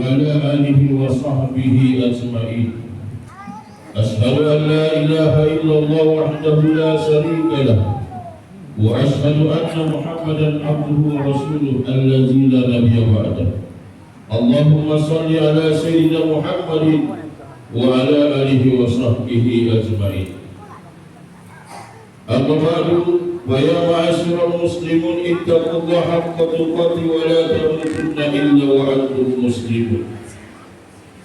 وعلى آله وصحبه أجمعين. أشهد أن لا إله إلا الله وحده لا شريك له، وأشهد أن محمدا عبده ورسوله الذي لا نبي بعده. اللهم صل على سيدنا محمد وعلى آله وصحبه أجمعين. أما بعد، فيا معاشر المسلمون اتقوا الله حق تقاته ولا تموتن إلا وأنتم مسلمون.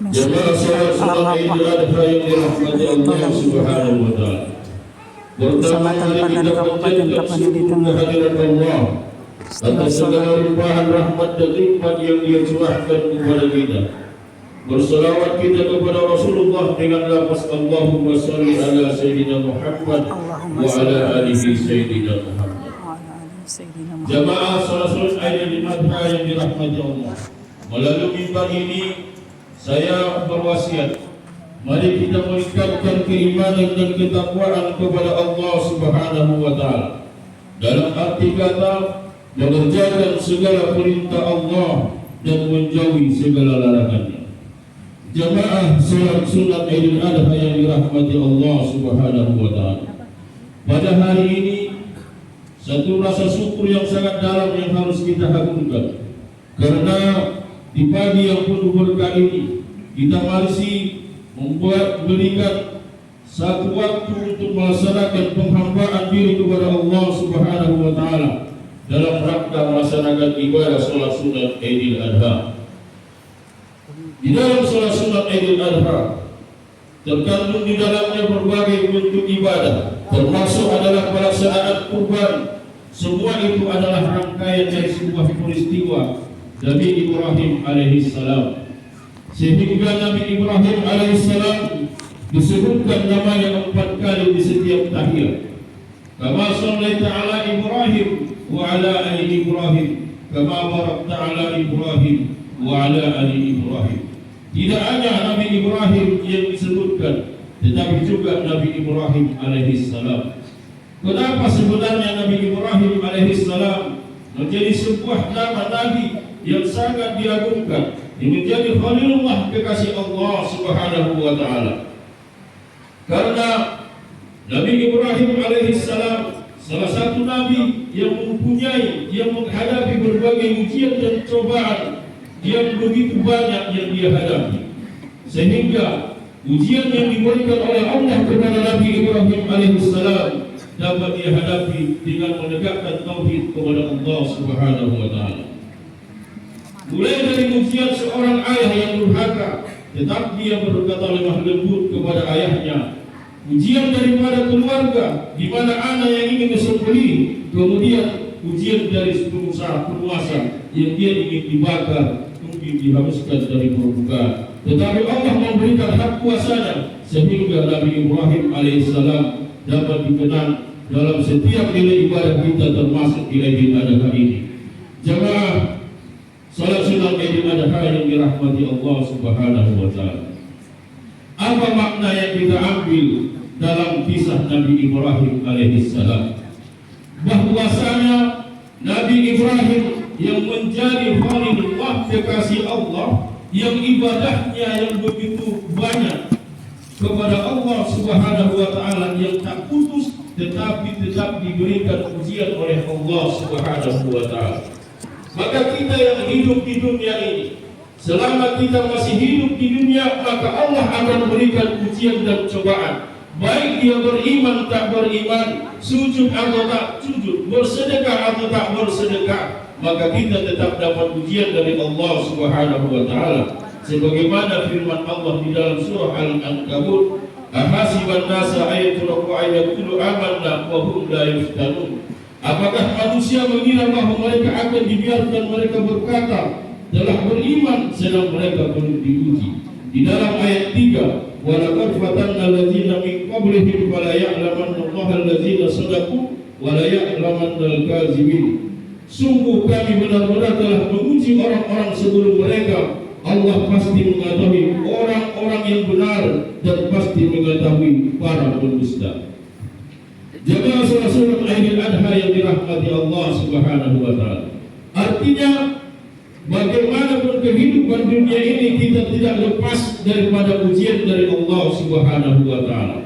Jemaah salat sunat Idul Adha yang dirahmati Allah Subhanahu wa taala. Pertama kali kita mengucapkan syukur kehadirat Allah atas segala limpahan rahmat dan nikmat yang Dia curahkan kepada kita. Berselawat kita kepada Rasulullah dengan lafaz Allahumma shalli ala Sayyidina Muhammad wa ala alihi Sayyidina Muhammad. Jemaah salat Idul Adha yang dirahmati Allah. Melalui mimbar ini saya berwasiat, mari kita meningkatkan keimanan dan ketakwaan kepada Allah Subhanahu wa taala. Dalam arti kata mengerjakan segala perintah Allah dan menjauhi segala larangannya. Jemaah salat sunat Idul Adha yang dirahmati Allah Subhanahu wa taala. Pada hari ini satu rasa syukur yang sangat dalam yang harus kita haturkan. Karena di pagi yang penuh berkah ini kita masih berikan satu waktu untuk melaksanakan penghambaan diri kepada Allah Subhanahu wa taala dalam rangka melaksanakan ibadah salat sunat Idul Adha. Di dalam salat sunat Idul Adha terkandung di dalamnya berbagai bentuk ibadah, termasuk adalah pelaksanaan kurban. Semua itu adalah rangkaian dari sebuah peristiwa Nabi Ibrahim alaihissalam, sehingga Nabi Ibrahim alaihissalam disebutkan namanya 4 kali di setiap tahiyat. Kama shallaita ala Ibrahim wa ala ali Ibrahim kama barakta ala Ibrahim wa ala ali Ibrahim. Tidak hanya Nabi Ibrahim yang disebutkan, tetapi juga Nabi Ibrahim alaihissalam. Kenapa sebenarnya Nabi Ibrahim alaihissalam menjadi sebuah nama Nabi yang sangat diagungkan, yang menjadi Khalilullah kekasih Allah Subhanahu wa taala? Karena Nabi Ibrahim alaihissalam salah satu nabi yang menghadapi berbagai ujian dan cobaan yang begitu banyak yang dia hadapi, sehingga ujian yang diberikan oleh Allah kepada Nabi Ibrahim alaihissalam dapat dia hadapi dengan menegakkan tauhid kepada Allah Subhanahu wa taala. Mulai dari ujian seorang ayah yang durhaka, tetapi dia berkata lemah lembut kepada ayahnya. Ujian daripada keluarga, di mana anak yang ingin disembelih. Kemudian ujian dari penguasa yang dia ingin dibakar, mungkin dihabiskan dari permukaan. Tetapi Allah memberikan hak kuasanya sehingga Nabi Ibrahim alaihissalam dapat dikenal dalam setiap nilai ibadah kita, termasuk nilai ibadah ini. Jemaah salat sunat Idul Adha yang dirahmati Allah Subhanahu wa taala. Apa makna yang kita ambil dalam kisah Nabi Ibrahim alaihissalam? Bahwasanya Nabi Ibrahim yang menjadi Khalilullah kekasih Allah, yang ibadahnya yang begitu banyak kepada Allah Subhanahu wa taala, yang tak putus tetapi tetap diberikan ujian oleh Allah Subhanahu wa taala. Maka kita yang hidup di dunia ini, selama kita masih hidup di dunia, maka Allah akan memberikan ujian dan cobaan. Baik dia beriman tak beriman, sujud atau tak sujud, bersedekah atau tak bersedekah, maka kita tetap dapat ujian dari Allah Subhanahu wa taala. Sebagaimana firman Allah di dalam surah Al-Ankabut, ahasiban nasa ayatul ayatulu amanna wa hum la yuftanun. Apakah manusia mengira bahwa mereka akan dibiarkan mereka berkata telah beriman sedang mereka belum diuji? Di dalam ayat 3, wa laqad fatanna alladziina min qablihim fala ya'lamanna Allaha alladziina shadaqu wa la ya'lamanna al-kadzibin. Sungguh kami benar-benar telah menguji orang-orang sebelum mereka. Allah pasti mengetahui orang-orang yang benar dan pasti mengetahui para pendusta. Jemaah salat Idul Adha yang dirahmati Allah Subhanahu wa taala. Artinya bagaimanapun kehidupan dunia ini kita tidak lepas daripada ujian dari Allah Subhanahu wa taala.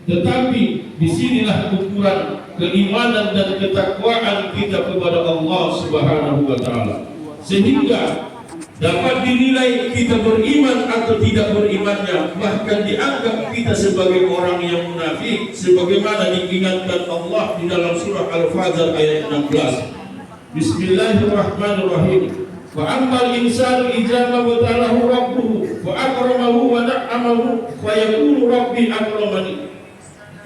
Tetapi disinilah ukuran keimanan dan ketakwaan kita kepada Allah Subhanahu wa taala, sehingga dapat dinilai kita beriman atau tidak berimannya, bahkan dianggap kita sebagai orang yang munafik, sebagaimana diingatkan Allah di dalam surah Al-Fajr ayat 16. Bismillahirrahmanirrahim. Wa ammal insanu idza mabtalahu rabbuhu wa akramahu wa na'amahu fa yaqulu rabbi akramani.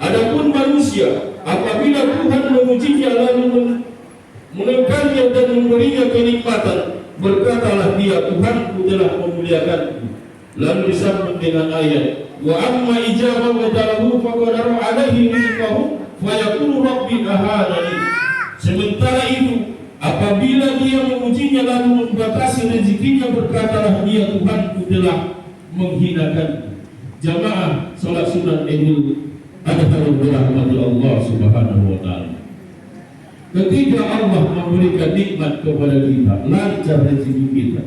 Adapun manusia, apabila Tuhan memujinya lalu menengkannya dan memberinya kenikmatan, berkatalah dia, Tuhanku telah memuliakanku. Lalu disambung dengan ayat, wa amma ijaba wadalahu faqadara alaihi rizqahu fa yaqulu rabbi ahanani. Sementara itu, apabila dia memujinya lalu membatasi rezekinya, berkatalah dia, Tuhanku telah menghinakanku. Jamaah salat sunat Idul Adha dirahmati Allah Subhanahu wa taala. Ketika Allah memberikan nikmat kepada kita, lancar rezeki kita,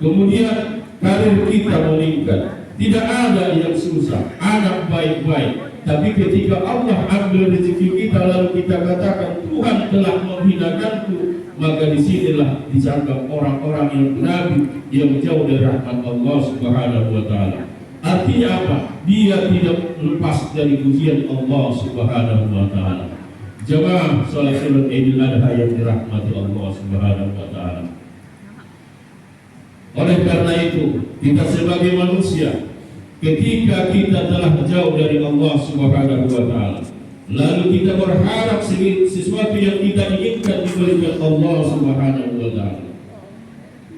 kemudian karir kita meningkat, tidak ada yang susah, anak baik-baik. Tapi ketika Allah ambil rezeki kita lalu kita katakan Tuhan telah menghinakanku, maka disinilah disangka orang-orang yang nabi yang jauh dari rahmat Allah Subhanahu wa taala. Artinya apa? Dia tidak lepas dari ujian Allah Subhanahu wa taala. Jamaah salat Idul Adha yang dirahmati Allah Subhanahu wa taala. Oleh karena itu, kita sebagai manusia, ketika kita telah jauh dari Allah Subhanahu wa taala, lalu kita berharap sesuatu yang kita inginkan diberikan Allah Subhanahu wa taala.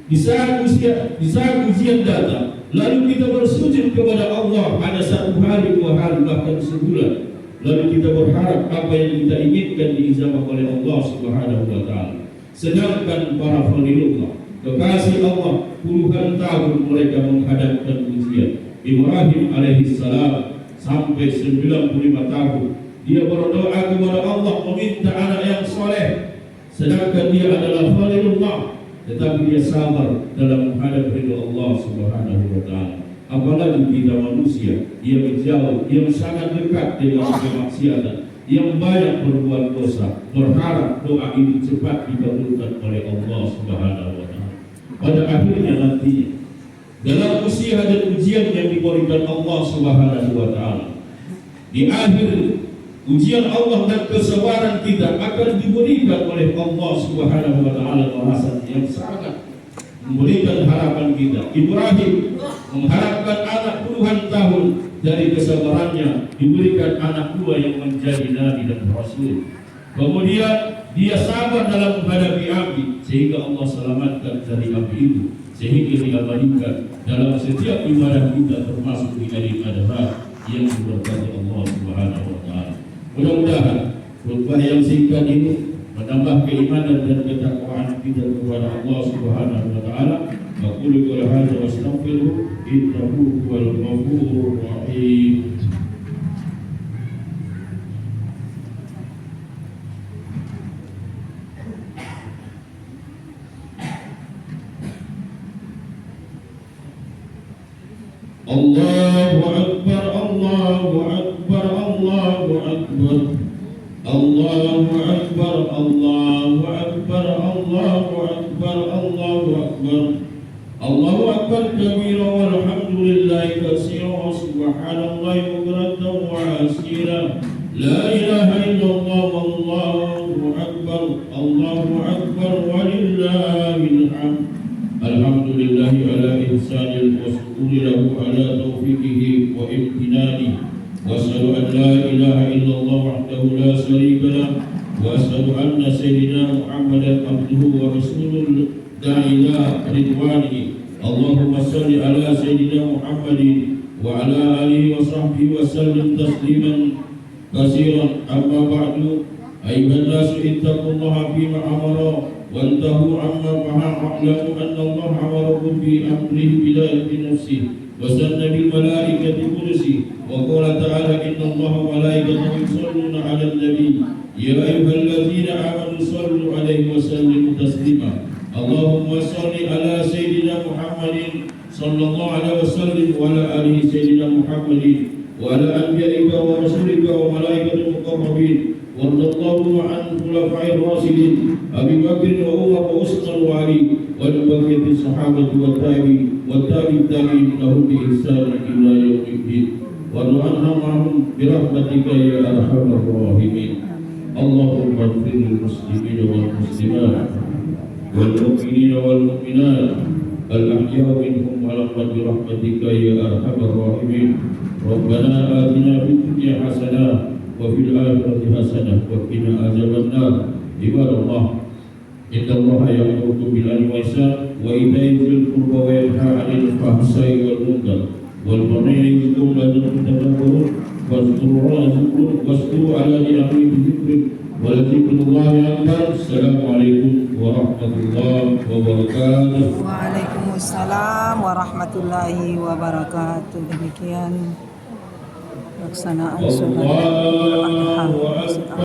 Di saat ujian datang, lalu kita bersujud kepada Allah hanya 1 hari, 2 hari, bahkan sebulan, lalu kita berharap apa yang kita inginkan diijabah oleh Allah Subhanahu wa taala. Sedangkan para khalilullah, kekasih Allah, puluhan tahun mereka menghadapkan ujian. Ibrahim alaihissalam sampai 95 tahun dia berdoa kepada Allah meminta anak yang soleh, sedangkan dia adalah khalilullah, tetapi dia sabar dalam menghadap ridha Allah Subhanahu wa taala. Apalagi kita manusia yang jauh, yang sangat dekat dengan kemaksiatan, yang banyak berbuat dosa, berharap doa ini cepat dikabulkan oleh Allah Subhanahu wa taala. Pada akhirnya nantinya dalam usia dan ujian yang diberikan Allah Subhanahu wa taala, di akhir ujian Allah dan kesabaran kita akan diberikan oleh Allah Subhanahu wa taala balasan yang sangat memberikan harapan kita. Ibrahim mengharapkan anak puluhan tahun, dari kesabarannya diberikan anak 2 yang menjadi nabi dan rasul. Kemudian dia sabar dalam menghadapi api sehingga Allah selamatkan dari api itu, sehingga diabadikan dalam setiap ibadah kita, termasuk di Idul Adha yang diberkati Allah Subhanahu wa taala. Mudah-mudahan khutbah yang singkat ini menambah keimanan dan ketakwaan kita kepada Allah Subhanahu wa taala. Aqulu qul hadza wa astaghfiruhu innahu huwal ghafurur rahim. Allahu Akbar, Allahu Akbar, Allahu Akbar, Allahu Akbar, Allahu Akbar, Allahu Akbar, Allahu Akbar, Allahu Akbar kabira walhamdulillahi katsira wa subhanallahi bukratan wa asira. La ilaha illallah wallahu akbar, Allahu Akbar walillahil hamd. Alhamdulillahi ala ihsanil wa syukuri lahu ala taufiqihi wa imtinani. Wa asyhadu an la ilaha illallah wahdahu la syarika lah, wa asyhadu anna sayyidina Muhammadan abduhu wa rasuluhu da'ila ridwanihi. Allahumma salli ala sayyidina Muhammadin wa ala alihi wa sahbihi wa sallim tasliman katsiran. Amma ba'du, ayyuhan nasu ittaqullaha fima amara وانتهوا عما واعلموا ان الله امركم بامره بدايه نفسه وسن بالملائكه قدسه وقال تعالى ان الله وملائكته يصلون على النبي يا ايها الذين امنوا صلوا عليه وسلموا تسليما. Allahumma salli ala Sayyidina Muhammadin sallallahu alaihi wasallam wa ala alihi Sayyidina Muhammadin wa ala anbiya'ika wa rasulika wa malaikatil muqarrabin وارض اللهم عن الخلفاء الراشدين ابي بكر وعمر وعثمان وعلي وعن بقيه الصحابه والتابعين لهم باحسان الى يوم الدين وارض عنهم معهم برحمتك يا ارحم الراحمين. اللهم اغفر للمسلمين والمسلمات والمؤمنين والمؤمنات الاحياء منهم والاموات برحمتك يا ارحم الراحمين. ربنا اتنا في الدنيا حسنه وفي الآخرة حسنة وقنا عذاب النار. عباد الله إن الله يأمركم بالعدل والإحسان وإيتاء ذي القربى وينهى عن الفحشاء والمنكر والبغي يعظكم لعلكم تذكرون واذكروا الله يذكركم واشكروا على نعمه بذكره ولذكر الله أكبر. السلام عليكم ورحمة الله وبركاته. Waalaikumsalam warahmatullahi wabarakatuh. Demikian pelaksanaan sholat Idul Adha.